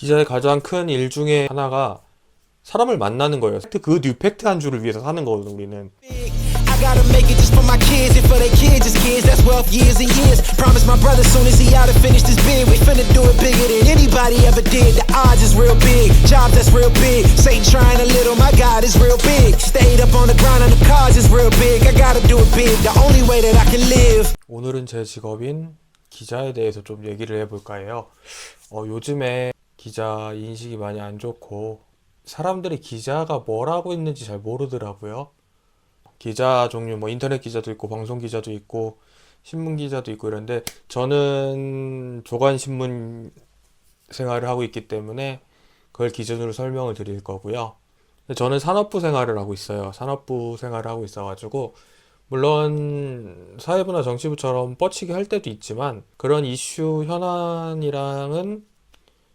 기자의 가장 큰 일 중에 하나가 사람을 만나는 거예요. 그 뉴팩트 한 주를 위해서 사는 거거든요, 우리는. I gotta make it just for my kids and for their kids' kids. That's wealth years and years. Promise my brother soon as he out to finish this bid. We finna do it bigger than anybody ever did. The odds is real big, jobs that's real big. Satan trying a little, my God is real big. Stayed up on the grind on the cars is real big. I gotta do it big, the only way that I can live. 오늘은 제 직업인 기자에 대해서 좀 얘기를 해볼까 해요. 요즘에 기자 인식이 많이 안 좋고 사람들이 기자가 뭘 하고 있는지 잘 모르더라고요. 기자 종류 뭐 인터넷 기자도 있고 방송 기자도 있고 신문 기자도 있고 이런데 저는 조간 신문 생활을 하고 있기 때문에 그걸 기준으로 설명을 드릴 거고요. 저는 산업부 생활을 하고 있어요. 산업부 생활을 하고 있어가지고 물론 사회부나 정치부처럼 뻗치기 할 때도 있지만 그런 이슈 현안이랑은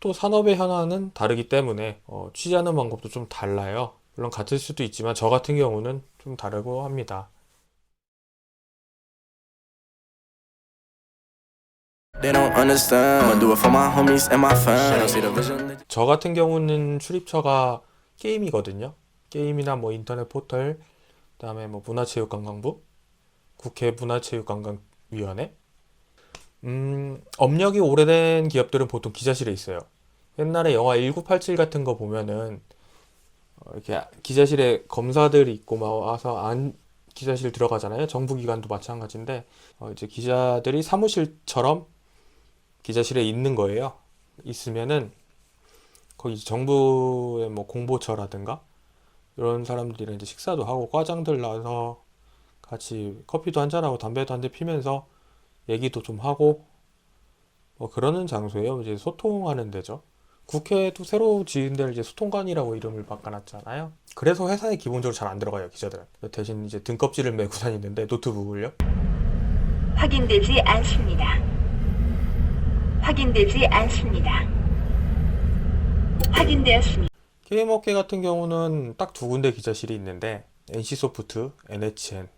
또 산업의 현안은 다르기 때문에 취재하는 방법도 좀 달라요. 물론 같을 수도 있지만 저 같은 경우는 좀 다르고 합니다. They don't understand. I'ma do it for my homies and my fam. They don't see the vision. 저 같은 경우는 출입처가 게임이거든요. 게임이나 뭐 인터넷 포털, 그다음에 뭐 문화체육관광부, 국회 문화체육관광위원회. 업력이 오래된 기업들은 보통 기자실에 있어요. 옛날에 영화 1987 같은 거 보면은 이렇게 기자실에 검사들이 있고 막 와서 기자실 들어가잖아요. 정부기관도 마찬가지인데 이제 기자들이 사무실처럼 기자실에 있는 거예요. 있으면은 거기 정부의 뭐 공보처라든가 이런 사람들이랑 이제 식사도 하고 과장들 나와서 같이 커피도 한잔하고 담배도 한 대 피면서 얘기도 좀 하고 뭐 그러는 장소예요. 이제 소통하는 데죠. 국회도 새로 지은 데를 이제 소통관이라고 이름을 바꿔놨잖아요. 그래서 회사에 기본적으로 잘 안 들어가요, 기자들은. 대신 이제 등껍질을 메고 다니는데 노트북을요. 확인되지 않습니다. 확인되지 않습니다. 확인되었습니다. 게임업계 같은 경우는 딱 두 군데 기자실이 있는데 NC소프트, NHN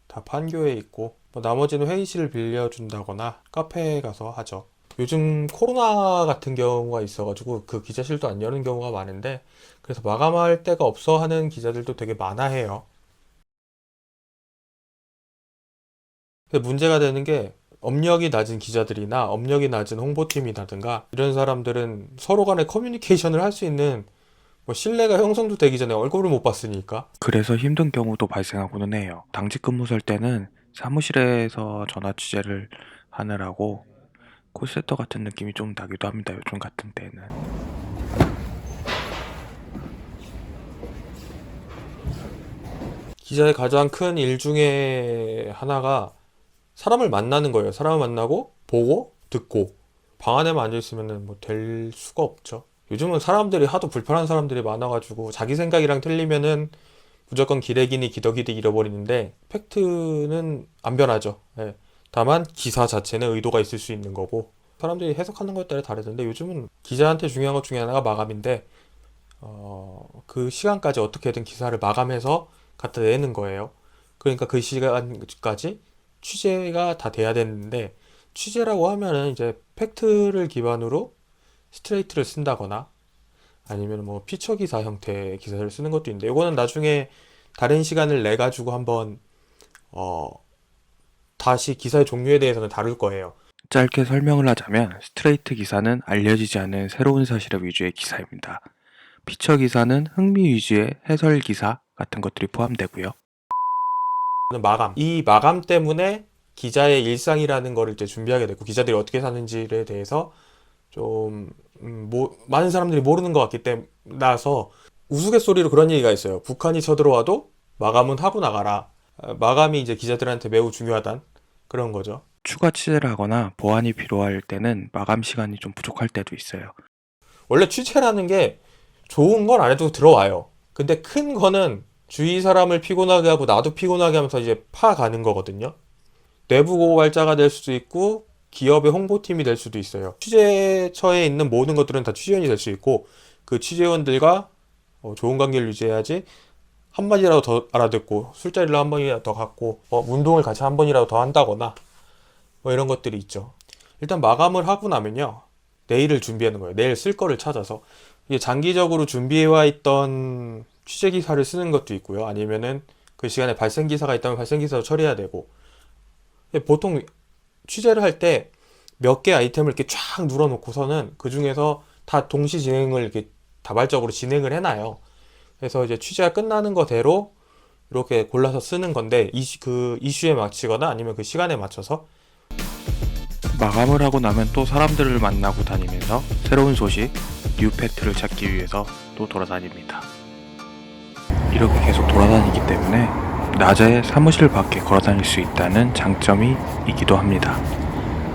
다 판교에 있고 뭐 나머지는 회의실을 빌려준다거나 카페에 가서 하죠. 요즘 코로나 같은 경우가 있어가지고 그 기자실도 안 여는 경우가 많은데 그래서 마감할 데가 없어 하는 기자들도 되게 많아 해요. 근데 문제가 되는 게 업력이 낮은 기자들이나 업력이 낮은 홍보팀이라든가 이런 사람들은 서로 간에 커뮤니케이션을 할 수 있는 뭐 신뢰가 형성도 되기 전에 얼굴을 못 봤으니까 그래서 힘든 경우도 발생하고는 해요. 당직 근무 설 때는 사무실에서 전화 취재를 하느라고 콜센터 같은 느낌이 좀 나기도 합니다. 요즘 같은 때는. 기자의 가장 큰 일 중에 하나가 사람을 만나는 거예요. 사람을 만나고 보고 듣고 방 안에만 앉아있으면 뭐 될 수가 없죠. 요즘은 사람들이 하도 불편한 사람들이 많아가지고 자기 생각이랑 틀리면은 무조건 기레기니 기더기도 잃어버리는데 팩트는 안 변하죠. 예. 다만 기사 자체는 의도가 있을 수 있는 거고 사람들이 해석하는 것에 따라 다르던데 요즘은 기자한테 중요한 것 중에 하나가 마감인데 그 시간까지 어떻게든 기사를 마감해서 갖다 내는 거예요. 그러니까 그 시간까지 취재가 다 돼야 되는데 취재라고 하면은 이제 팩트를 기반으로 스트레이트를 쓴다거나 아니면 뭐 피처 기사 형태의 기사를 쓰는 것도 있는데 이거는 나중에 다른 시간을 내 가지고 한번 다시 기사의 종류에 대해서는 다룰 거예요. 짧게 설명을 하자면 스트레이트 기사는 알려지지 않은 새로운 사실 위주의 기사입니다. 피처 기사는 흥미 위주의 해설 기사 같은 것들이 포함되고요. 마감. 이 마감 때문에 기자의 일상이라는 거를 이제 준비하게 됐고 기자들이 어떻게 사는지에 대해서 좀 많은 사람들이 모르는 것 같기 때문에서 우스갯소리로 그런 얘기가 있어요. 북한이 쳐들어와도 마감은 하고 나가라. 마감이 이제 기자들한테 매우 중요하단 그런 거죠. 추가 취재를 하거나 보완이 필요할 때는 마감 시간이 좀 부족할 때도 있어요. 원래 취재라는 게 좋은 건 안 해도 들어와요. 근데 큰 거는 주위 사람을 피곤하게 하고 나도 피곤하게 하면서 이제 파가는 거거든요. 내부 고발자가 될 수도 있고 기업의 홍보팀이 될 수도 있어요. 취재처에 있는 모든 것들은 다 취재원이 될 수 있고 그 취재원들과 좋은 관계를 유지해야지 한마디라도 더 알아듣고 술자리를 한 번이라도 더 갖고 운동을 같이 한 번이라도 더 한다거나 뭐 이런 것들이 있죠. 일단 마감을 하고 나면요 내일을 준비하는 거예요. 내일 쓸 거를 찾아서. 이게 장기적으로 준비해와 있던 취재 기사를 쓰는 것도 있고요. 아니면은 그 시간에 발생 기사가 있다면 발생 기사도 처리해야 되고. 보통 취재를 할 때 몇 개 아이템을 이렇게 쫙 눌러놓고서는 그 중에서 다 동시 진행을 이렇게 다발적으로 진행을 해놔요. 그래서 이제 취재가 끝나는 거대로 이렇게 골라서 쓰는 건데 그 이슈에 맞추거나 아니면 그 시간에 맞춰서. 마감을 하고 나면 또 사람들을 만나고 다니면서 새로운 소식, 뉴 팩트를 찾기 위해서 또 돌아다닙니다. 이렇게 계속 돌아다니기 때문에 낮에 사무실 밖에 걸어다닐 수 있다는 장점이 있기도 합니다.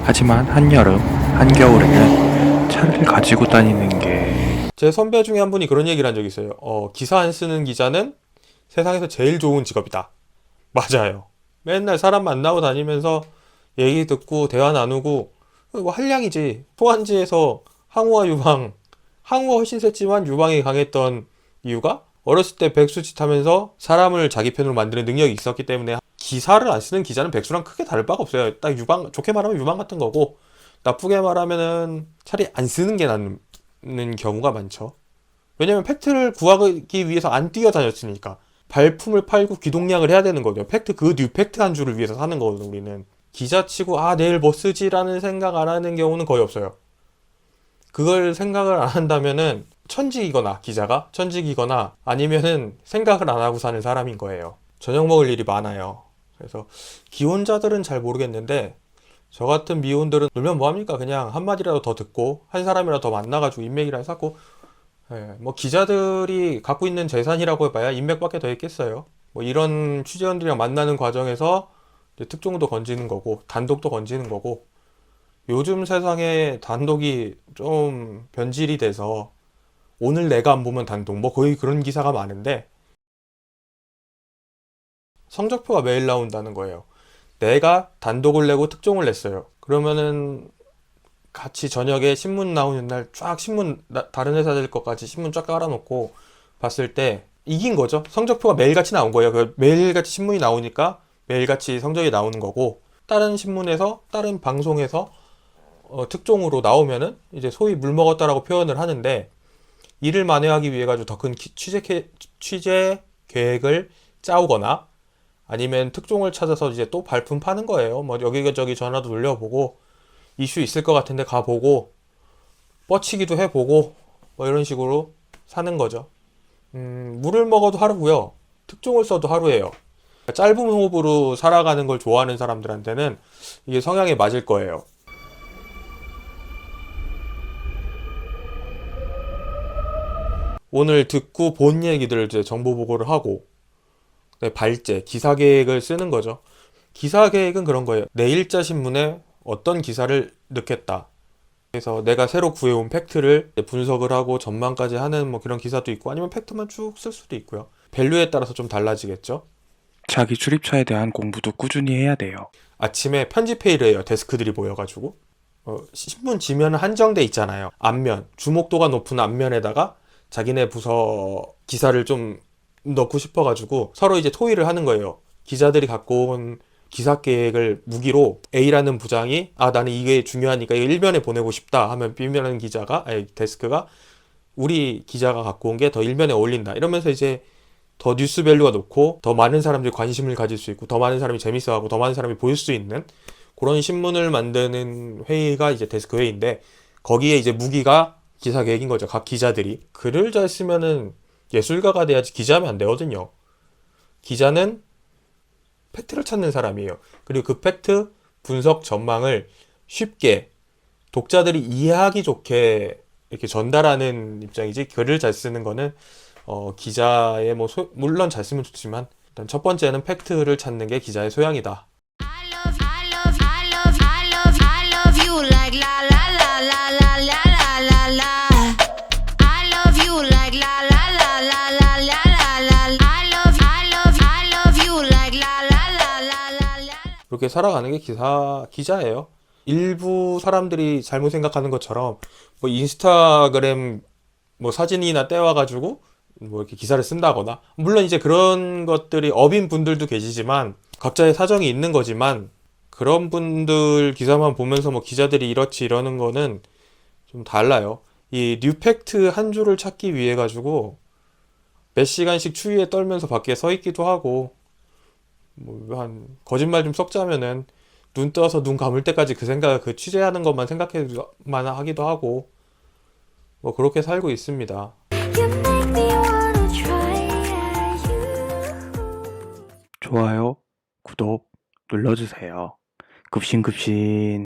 하지만 한여름, 한겨울에는 차를 가지고 다니는 게 제 선배 중에 한 분이 그런 얘기를 한 적이 있어요. 기사 안 쓰는 기자는 세상에서 제일 좋은 직업이다. 맞아요. 맨날 사람 만나고 다니면서 얘기 듣고 대화 나누고 뭐 한량이지. 포안지에서 항우와 유방, 항우가 훨씬 셌지만 유방이 강했던 이유가 어렸을 때 백수짓 하면서 사람을 자기 편으로 만드는 능력이 있었기 때문에 기사를 안 쓰는 기자는 백수랑 크게 다를 바가 없어요. 딱 유방, 좋게 말하면 유방 같은 거고 나쁘게 말하면은 차라리 안 쓰는 게 낫는 경우가 많죠. 왜냐면 팩트를 구하기 위해서 안 뛰어다녔으니까. 발품을 팔고 귀동량을 해야 되는 거죠. 팩트, 그 뉴 팩트 한 줄을 위해서 사는 거거든요, 우리는. 기자치고 내일 뭐 쓰지라는 생각 안 하는 경우는 거의 없어요. 그걸 생각을 안 한다면은 천직이거나 기자가 천직이거나 아니면은 생각을 안 하고 사는 사람인 거예요. 저녁 먹을 일이 많아요. 그래서 기혼자들은 잘 모르겠는데 저 같은 미혼들은 놀면 뭐합니까? 그냥 한마디라도 더 듣고 한 사람이라도 더 만나가지고 인맥이라도 쌓고. 뭐 기자들이 갖고 있는 재산이라고 해봐야 인맥밖에 더 있겠어요. 뭐 이런 취재원들이랑 만나는 과정에서 이제 특종도 건지는 거고 단독도 건지는 거고. 요즘 세상에 단독이 좀 변질이 돼서 오늘 내가 안 보면 단독 뭐 거의 그런 기사가 많은데 성적표가 매일 나온다는 거예요. 내가 단독을 내고 특종을 냈어요. 그러면은 같이 저녁에 신문 나오는 날 쫙 신문 다른 회사들 것까지 신문 쫙 깔아놓고 봤을 때 이긴 거죠. 성적표가 매일같이 나온 거예요. 그 매일같이 신문이 나오니까 매일같이 성적이 나오는 거고 다른 신문에서 다른 방송에서 특종으로 나오면은 이제 소위 물 먹었다라고 표현을 하는데 이를 만회하기 위해 가지고 더 큰 취재 계획을 짜오거나 아니면 특종을 찾아서 이제 또 발품 파는 거예요. 뭐 여기저기 전화도 돌려보고 이슈 있을 것 같은데 가보고 뻗치기도 해보고 뭐 이런 식으로 사는 거죠. 물을 먹어도 하루고요. 특종을 써도 하루예요. 짧은 호흡으로 살아가는 걸 좋아하는 사람들한테는 이게 성향에 맞을 거예요. 오늘 듣고 본 얘기들을 이제 정보 보고를 하고 발제, 기사 계획을 쓰는 거죠. 기사 계획은 그런 거예요. 내일자 신문에 어떤 기사를 넣겠다. 그래서 내가 새로 구해온 팩트를 분석을 하고 전망까지 하는 뭐 그런 기사도 있고 아니면 팩트만 쭉 쓸 수도 있고요. 밸류에 따라서 좀 달라지겠죠. 자기 출입처에 대한 공부도 꾸준히 해야 돼요. 아침에 편집회의를 해요. 데스크들이 모여가지고. 신문 지면은 한정돼 있잖아요. 앞면, 주목도가 높은 앞면에다가 자기네 부서 기사를 좀 넣고 싶어가지고 서로 이제 토의를 하는 거예요. 기자들이 갖고 온 기사 계획을 무기로 A라는 부장이 나는 이게 중요하니까 이거 1면에 보내고 싶다 하면 B면은 데스크가 우리 기자가 갖고 온 게 더 1면에 어울린다 이러면서 이제 더 뉴스 밸류가 높고 더 많은 사람들이 관심을 가질 수 있고 더 많은 사람이 재밌어하고 더 많은 사람이 볼 수 있는 그런 신문을 만드는 회의가 이제 데스크 회의인데 거기에 이제 무기가 기사 계획인 거죠. 각 기자들이 글을 잘 쓰면은 예술가가 돼야지 기자하면 안 되거든요. 기자는 팩트를 찾는 사람이에요. 그리고 그 팩트 분석 전망을 쉽게 독자들이 이해하기 좋게 이렇게 전달하는 입장이지 글을 잘 쓰는 거는 기자의 물론 잘 쓰면 좋지만 일단 첫 번째는 팩트를 찾는 게 기자의 소양이다. you like la la la la la la la la la. I love you like la la la la la la la la. I love you like la la la la la la. 그렇게 살아가는 게 기자예요. 일부 사람들이 잘못 생각하는 것처럼 뭐 인스타그램 뭐 사진이나 떼와가지고 뭐 이렇게 기사를 쓴다거나 물론 이제 그런 것들이 업인 분들도 계시지만 각자의 사정이 있는 거지만 그런 분들 기사만 보면서 뭐 기자들이 이렇지 이러는 거는 좀 달라요. 이 뉴팩트 한 줄을 찾기 위해 가지고 몇 시간씩 추위에 떨면서 밖에 서 있기도 하고, 뭐 한 거짓말 좀 섞자면은 눈 떠서 눈 감을 때까지 그 생각, 그 취재하는 것만 생각해만 하기도 하고, 뭐 그렇게 살고 있습니다. 좋아요, 구독 눌러주세요. 급신급신.